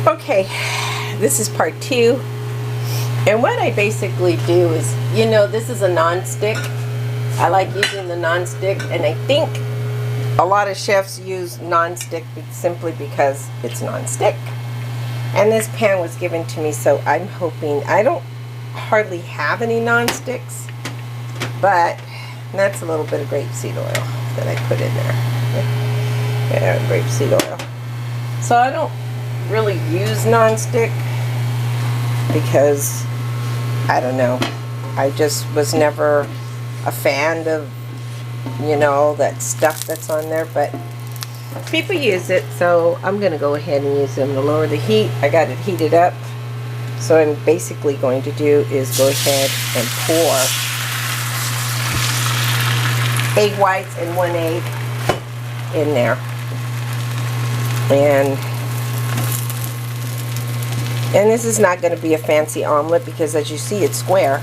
Okay, this is part 2. And what I basically do is, you know, this is a non-stick. I like using the non-stick, and I think a lot of chefs use non-stick simply because it's non-stick. And this pan was given to me, so I'm hoping, I don't hardly have any non-sticks, but that's a little bit of grapeseed oil that I put in there. Yeah, grapeseed oil. So I don't really use non-stick because, I don't know, I just was never a fan of, you know, all that stuff that's on there, but people use it, so I'm going to go ahead and use them to lower the heat. I got it heated up, so what I'm basically going to do is go ahead and pour egg whites and 1 egg in there. And this is not going to be a fancy omelet because, as you see, it's square.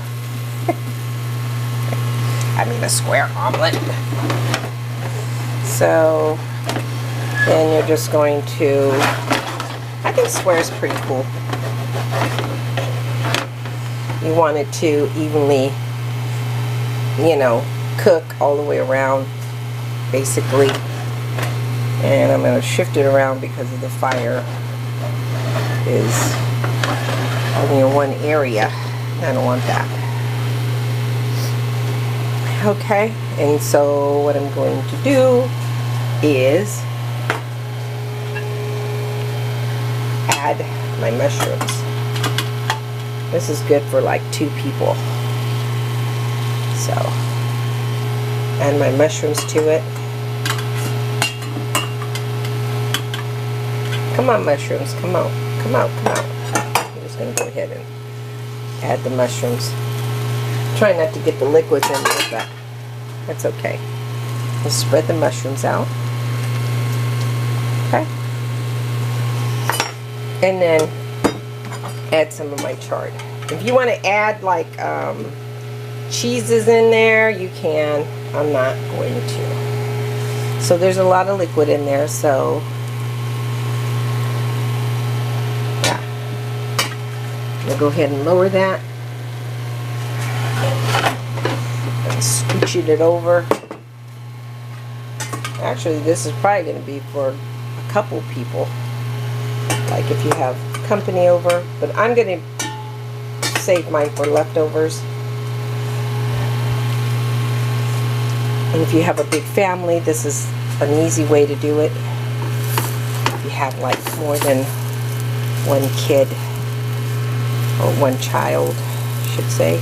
I mean, a square omelet. So then you're just going to, I think square is pretty cool. You want it to evenly, you know, cook all the way around, basically. And I'm going to shift it around because of the fire is only in one area. I don't want that. Okay, and so what I'm going to do is add my mushrooms. This is good for like 2 people. So, add my mushrooms to it. Come on, mushrooms, come out, come out, come out. I'm just going to go ahead and add the mushrooms. Try not to get the liquids in there, but that's okay. Just spread the mushrooms out. Okay. And then add some of my chard. If you want to add like cheeses in there, you can. I'm not going to. So there's a lot of liquid in there, so yeah. We'll go ahead and lower that. Scooching it over. Actually, this is probably going to be for a couple people, like if you have company over, but I'm going to save mine for leftovers. And if you have a big family, this is an easy way to do it. If you have like more than 1 kid or 1 child, I should say.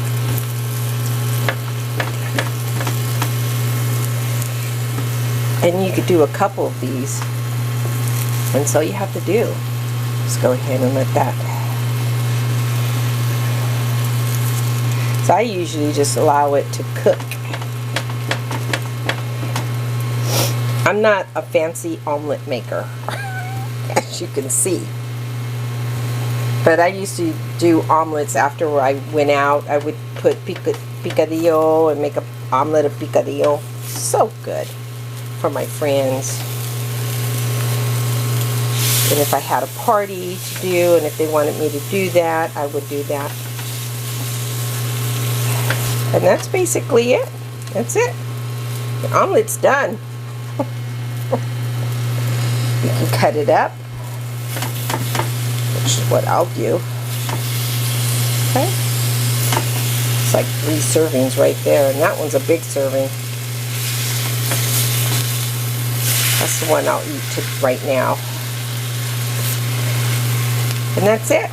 And you could do a couple of these, and so you have to do. Just go ahead and let that. So I usually just allow it to cook. I'm not a fancy omelet maker, as you can see. But I used to do omelets after I went out. I would put picadillo and make an omelet of picadillo. So good for my friends. And if I had a party to do, and if they wanted me to do that, I would do that. And that's basically it. That's it. The omelet's done. You can cut it up, which is what I'll do. Okay. It's like 3 servings right there, and that one's a big serving. That's the one I'll eat right now. And that's it.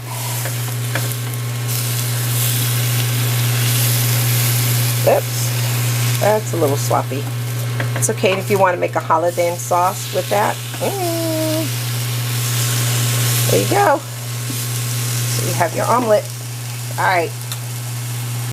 Oops. That's a little sloppy. It's okay if you want to make a Holiday sauce with that. There you go. So you have your omelet. Alright.